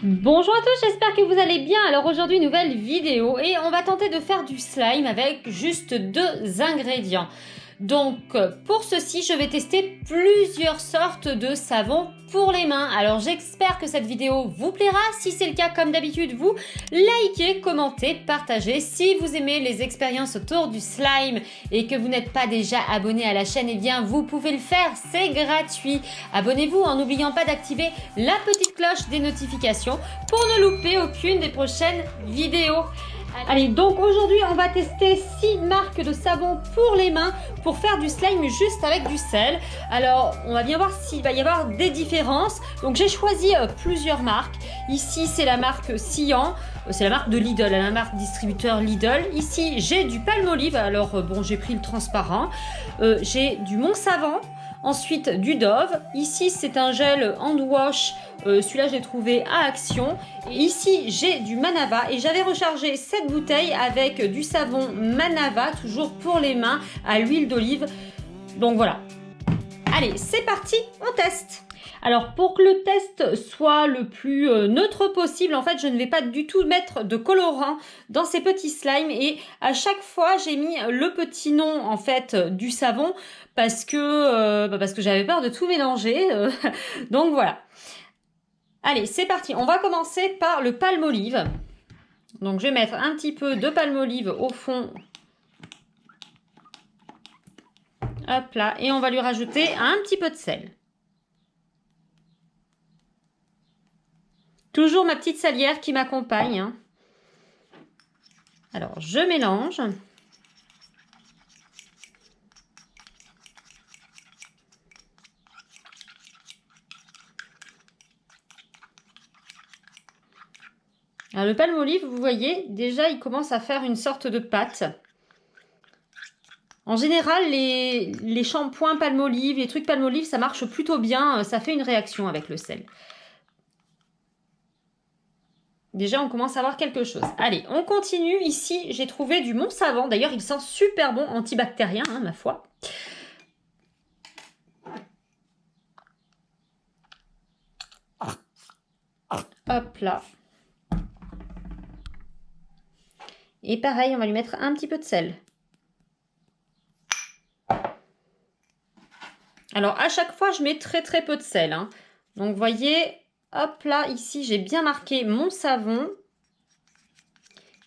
Bonjour à tous, j'espère que vous allez bien. Alors aujourd'hui, nouvelle vidéo et on va tenter de faire du slime avec juste 2 ingrédients. Donc pour ceci, je vais tester plusieurs sortes de savons pour les mains. Alors j'espère que cette vidéo vous plaira. Si c'est le cas, comme d'habitude, vous likez, commentez, partagez. Si vous aimez les expériences autour du slime et que vous n'êtes pas déjà abonné à la chaîne, eh bien vous pouvez le faire, c'est gratuit. Abonnez-vous en n'oubliant pas d'activer la petite cloche des notifications pour ne louper aucune des prochaines vidéos. Allez, donc aujourd'hui on va tester 6 marques de savon pour les mains pour faire du slime juste avec du sel. Alors on va bien voir s'il va y avoir des différences. Donc j'ai choisi plusieurs marques. Ici c'est la marque Cyan, c'est la marque de Lidl, la marque distributeur Lidl. Ici j'ai du Palmolive, alors bon j'ai pris le transparent. J'ai du Montsavant. Ensuite du Dove, ici c'est un gel hand wash, celui-là je l'ai trouvé à Action. Et ici j'ai du Manava et j'avais rechargé cette bouteille avec du savon Manava, toujours pour les mains, à l'huile d'olive. Donc voilà. Allez, c'est parti, on teste. Alors pour que le test soit le plus neutre possible, en fait je ne vais pas du tout mettre de colorant dans ces petits slimes et à chaque fois j'ai mis le petit nom en fait du savon parce que j'avais peur de tout mélanger. Donc voilà. Allez, c'est parti. On va commencer par le Palmolive. Donc je vais mettre un petit peu de Palmolive au fond. Hop là, et on va lui rajouter un petit peu de sel. Toujours ma petite salière qui m'accompagne. Hein. Alors, je mélange. Alors, le Palmolive, vous voyez, déjà, il commence à faire une sorte de pâte. En général, les shampoings Palmolive, les trucs Palmolive, ça marche plutôt bien. Ça fait une réaction avec le sel. Déjà, on commence à voir quelque chose. Allez, on continue. Ici, j'ai trouvé du Montsavant. D'ailleurs, il sent super bon, antibactérien, hein, ma foi. Hop là. Et pareil, on va lui mettre un petit peu de sel. Alors, à chaque fois, je mets très peu de sel. Hein. Donc, vous voyez... Hop là, ici, j'ai bien marqué mon savon.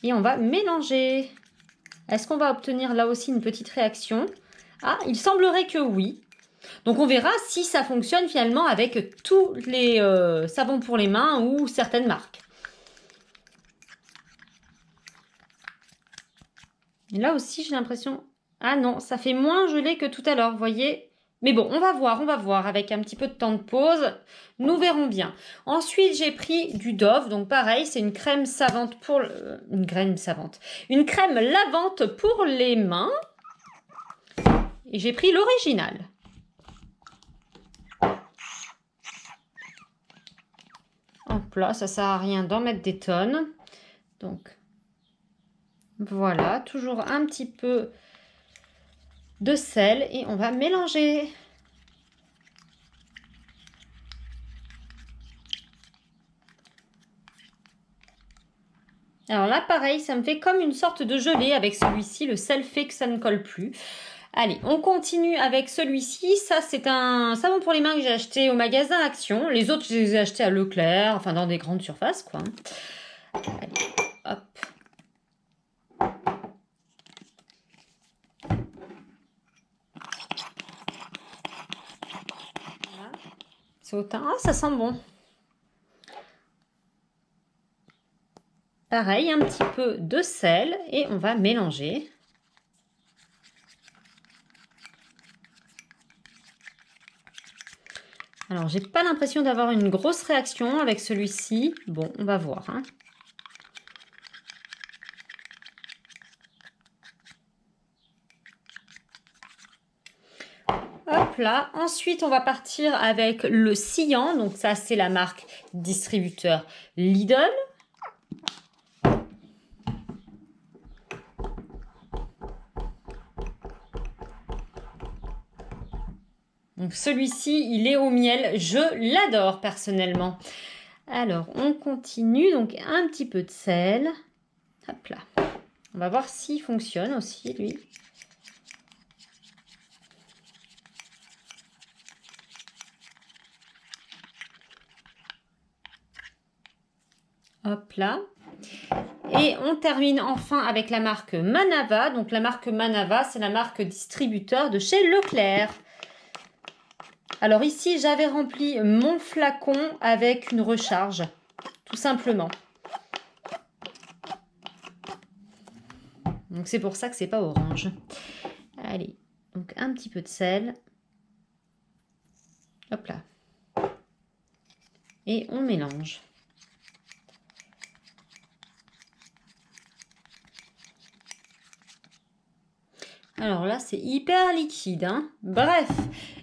Et on va mélanger. Est-ce qu'on va obtenir là aussi une petite réaction? Ah, il semblerait que oui. Donc on verra si ça fonctionne finalement avec tous les savons pour les mains ou certaines marques. Et là aussi, j'ai l'impression... Ah non, ça fait moins gelé que tout à l'heure, vous voyez? Mais bon, on va voir avec un petit peu de temps de pause. Nous verrons bien. Ensuite, j'ai pris du Dove. Donc pareil, c'est une crème savante pour... Une crème lavante pour les mains. Et j'ai pris l'original. Hop là, ça sert à rien d'en mettre des tonnes. Donc, voilà. Toujours un petit peu de sel et on va mélanger. Alors là, pareil, ça me fait comme une sorte de gelée avec celui-ci. Le sel fait que ça ne colle plus. Allez, on continue avec celui-ci. Ça, c'est un savon pour les mains que j'ai acheté au magasin Action. Les autres, je les ai achetés à Leclerc, enfin dans des grandes surfaces, quoi. Allez, hop. C'est au thym. Ah, ça sent bon. Pareil, un petit peu de sel et on va mélanger. Alors, j'ai pas l'impression d'avoir une grosse réaction avec celui-ci. Bon, on va voir. Hein. Hop là. Ensuite, on va partir avec le Cyan. Donc ça, c'est la marque distributeur Lidl. Donc celui-ci, il est au miel. Je l'adore personnellement. Alors, on continue. Donc, un petit peu de sel. Hop là. On va voir s'il fonctionne aussi, lui. Hop là. Et on termine enfin avec la marque Manava. Donc, la marque Manava, c'est la marque distributeur de chez Leclerc. Alors ici, j'avais rempli mon flacon avec une recharge, tout simplement. Donc c'est pour ça que c'est pas orange. Allez, donc un petit peu de sel. Hop là. Et on mélange. Alors là, c'est hyper liquide, hein. Bref,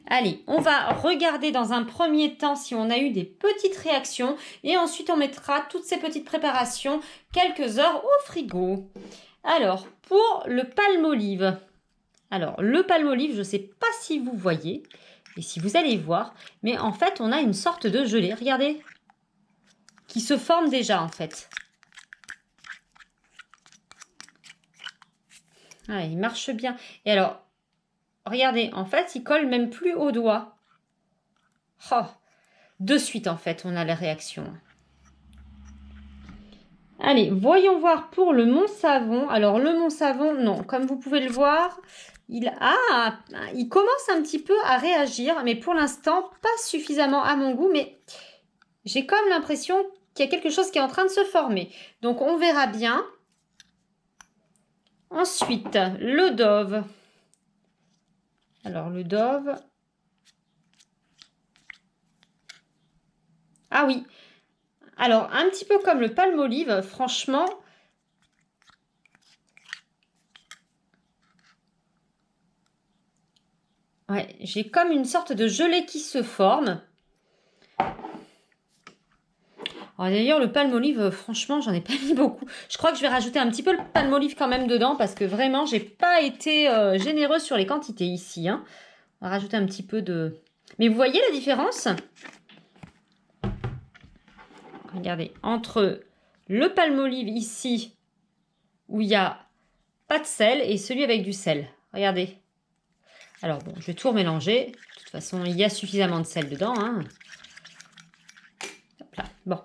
allez, on va regarder dans un premier temps si on a eu des petites réactions. Et ensuite, on mettra toutes ces petites préparations quelques heures au frigo. Alors, pour le Palmolive. Alors, le Palmolive, je ne sais pas si vous voyez et si vous allez voir. Mais en fait, on a une sorte de gelée, regardez, qui se forme déjà en fait. Ah, il marche bien. Et alors, regardez, en fait, il colle même plus au doigt. Oh, de suite, en fait, on a la réaction. Allez, voyons voir pour le Mont Savon. Alors, le Mont Savon, non, comme vous pouvez le voir, il commence un petit peu à réagir, mais pour l'instant, pas suffisamment à mon goût, mais j'ai comme l'impression qu'il y a quelque chose qui est en train de se former. Donc, on verra bien. Ensuite, le Dove. Alors, le Dove. Ah oui. Alors, un petit peu comme le Palmolive, franchement. Ouais, j'ai comme une sorte de gelée qui se forme. D'ailleurs, le Palmolive, franchement, j'en ai pas mis beaucoup. Je crois que je vais rajouter un petit peu le Palmolive quand même dedans parce que vraiment, j'ai pas été généreuse sur les quantités ici. Hein. On va rajouter un petit peu de... Mais vous voyez la différence? Regardez, entre le Palmolive ici, où il n'y a pas de sel, et celui avec du sel. Regardez. Alors bon, je vais tout remélanger. De toute façon, il y a suffisamment de sel dedans. Hein. Hop là. Bon.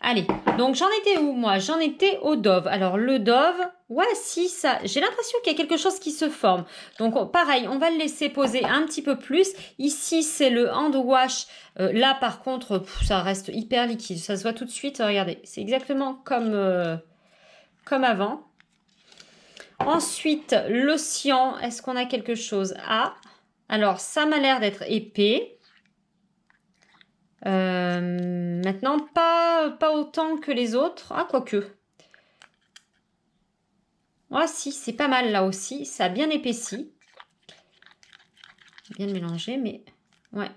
Allez, donc j'en étais où moi? J'en étais au Dove. Alors le Dove, ouais si, ça, j'ai l'impression qu'il y a quelque chose qui se forme. Donc pareil, on va le laisser poser un petit peu plus. Ici c'est le hand wash. Là par contre, ça reste hyper liquide. Ça se voit tout de suite, regardez. C'est exactement comme avant. Ensuite, l'Océan, est-ce qu'on a quelque chose? Ah, alors ça m'a l'air d'être épais. Maintenant, pas autant que les autres. Ah, quoique. Ah, si, c'est pas mal là aussi. Ça a bien épaissi. Bien mélangé, mais ouais.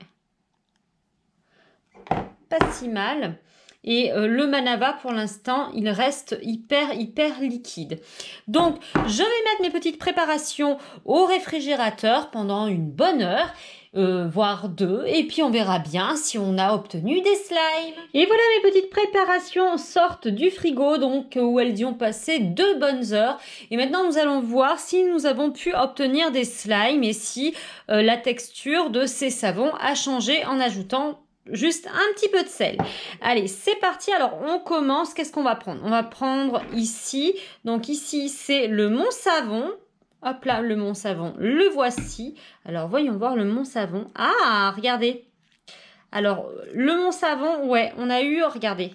Pas si mal. Et le Manava, pour l'instant, il reste hyper liquide. Donc, je vais mettre mes petites préparations au réfrigérateur pendant une bonne heure. Voire 2, et puis on verra bien si on a obtenu des slimes. Et voilà, mes petites préparations sortent du frigo, donc où elles y ont passé 2 bonnes heures. Et maintenant, nous allons voir si nous avons pu obtenir des slimes et si la texture de ces savons a changé en ajoutant juste un petit peu de sel. Allez, c'est parti. Alors, on commence. Qu'est-ce qu'on va prendre? On va prendre ici. Donc ici, c'est le Mont Savon. Hop là, le Mont Savon, le voici. Alors, voyons voir le Mont Savon. Ah, regardez. Alors, le Mont Savon, ouais, on a eu, regardez.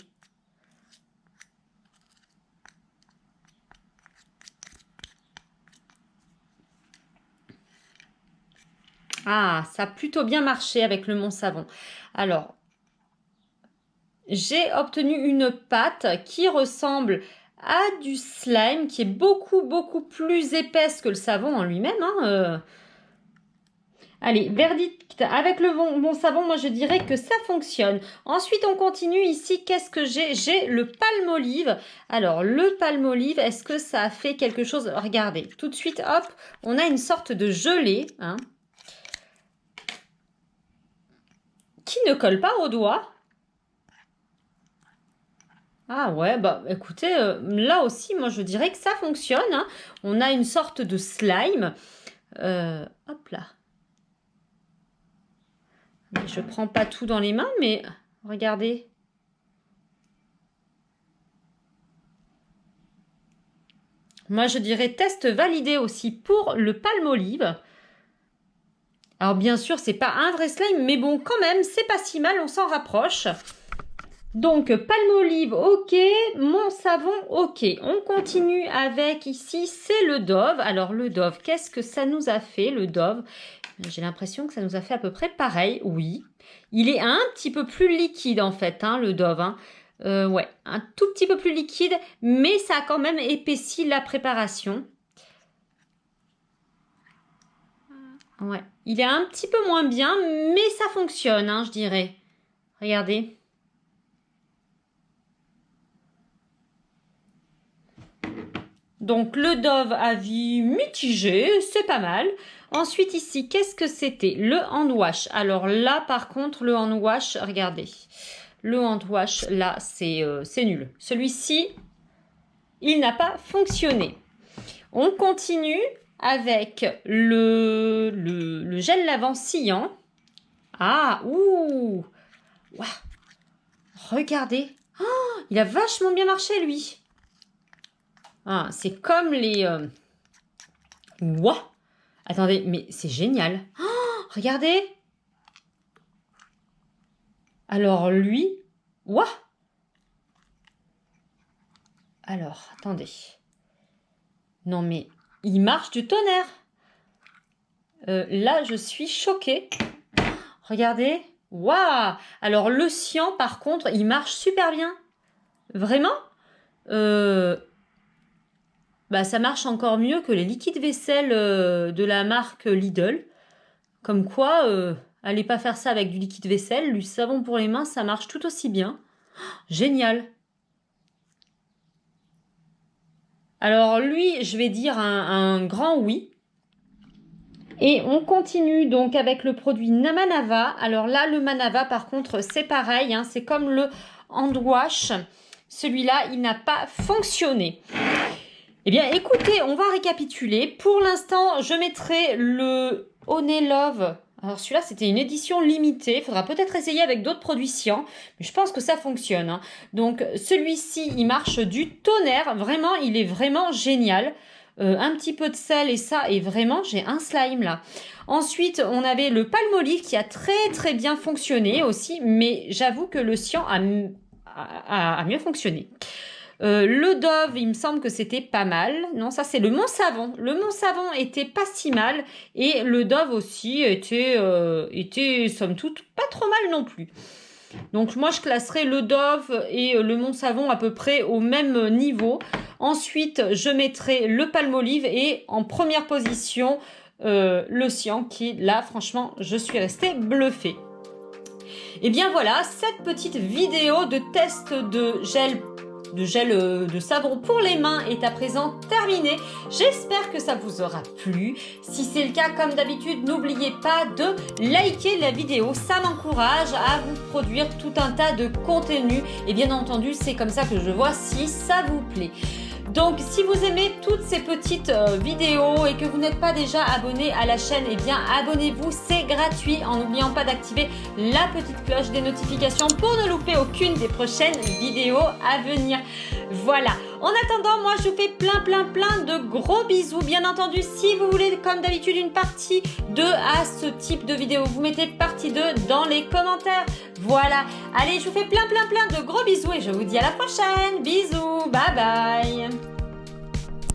Ah, ça a plutôt bien marché avec le Mont Savon. Alors, j'ai obtenu une pâte qui ressemble à du slime, qui est beaucoup plus épaisse que le savon en lui-même, hein, Allez, verdict avec le bon savon, moi je dirais que ça fonctionne. Ensuite, on continue ici. Qu'est-ce que j'ai? J'ai le Palmolive. Alors, le Palmolive, est-ce que ça a fait quelque chose? Regardez, tout de suite, hop, on a une sorte de gelée, hein, qui ne colle pas au doigt. Ah ouais, bah écoutez, là aussi, moi je dirais que ça fonctionne, hein. On a une sorte de slime. Hop là. Je prends pas tout dans les mains, mais regardez. Moi je dirais test validé aussi pour le Palmolive. Alors bien sûr, c'est pas un vrai slime, mais bon, quand même, c'est pas si mal, on s'en rapproche. Donc, Palmolive, ok, mon savon, ok. On continue avec, ici, c'est le Dove. Alors, le Dove, qu'est-ce que ça nous a fait, le Dove? J'ai l'impression que ça nous a fait à peu près pareil, oui. Il est un petit peu plus liquide, en fait, hein, le Dove. Hein. Ouais, un tout petit peu plus liquide, mais ça a quand même épaissi la préparation. Ouais, il est un petit peu moins bien, mais ça fonctionne, hein, je dirais. Regardez. Donc, le Dove avis mitigé, c'est pas mal. Ensuite, ici, qu'est-ce que c'était? Le hand wash. Alors là, par contre, le hand wash, regardez. Le hand wash, là, c'est nul. Celui-ci, il n'a pas fonctionné. On continue avec le gel lavant sciant. Ah, ouh! Waouh! Regardez. Oh, il a vachement bien marché, lui. Ah, c'est comme les... Ouah! Attendez, mais c'est génial. Oh, regardez. Alors lui... Ouah! Alors, attendez. Non, mais il marche du tonnerre. Là, je suis choquée. Regardez. Waouh! Alors, le cyan, par contre, il marche super bien. Vraiment? Bah, ça marche encore mieux que les liquides vaisselle de la marque Lidl. Comme quoi, allez pas faire ça avec du liquide vaisselle. Du savon pour les mains, ça marche tout aussi bien. Génial! Alors lui, je vais dire un grand oui. Et on continue donc avec le produit Manava. Alors là, le Manava, par contre, c'est pareil. Hein, c'est comme le hand wash. Celui-là, il n'a pas fonctionné. Eh bien, écoutez, on va récapituler. Pour l'instant, je mettrai le Honey Love. Alors celui-là, c'était une édition limitée. Il faudra peut-être essayer avec d'autres produits Cyan. Mais je pense que ça fonctionne. Hein. Donc celui-ci, il marche du tonnerre. Vraiment, il est vraiment génial. Un petit peu de sel et ça. Et vraiment, j'ai un slime là. Ensuite, on avait le Palmolive qui a très très bien fonctionné aussi. Mais j'avoue que le Cyan a mieux fonctionné. Le Dove, il me semble que c'était pas mal. Non, ça c'est le Mont Savon. Le Mont Savon était pas si mal. Et le Dove aussi était somme toute pas trop mal non plus. Donc moi je classerais le Dove et le Mont Savon à peu près au même niveau. Ensuite je mettrai le Palmolive et en première position le Cyan qui là franchement je suis restée bluffée. Et bien voilà, cette petite vidéo de test de gel de savon pour les mains est à présent terminée. J'espère que ça vous aura plu. Si c'est le cas, comme d'habitude, n'oubliez pas de liker la vidéo. Ça m'encourage à vous produire tout un tas de contenu. Et bien entendu, c'est comme ça que je vois si ça vous plaît. Donc, si vous aimez toutes ces petites vidéos et que vous n'êtes pas déjà abonné à la chaîne, eh bien, abonnez-vous, c'est gratuit en n'oubliant pas d'activer la petite cloche des notifications pour ne louper aucune des prochaines vidéos à venir. Voilà. En attendant, moi, je vous fais plein de gros bisous. Bien entendu, si vous voulez, comme d'habitude, une partie 2 à ce type de vidéo, vous mettez partie 2 dans les commentaires. Voilà. Allez, je vous fais plein de gros bisous et je vous dis à la prochaine. Bisous. Bye bye.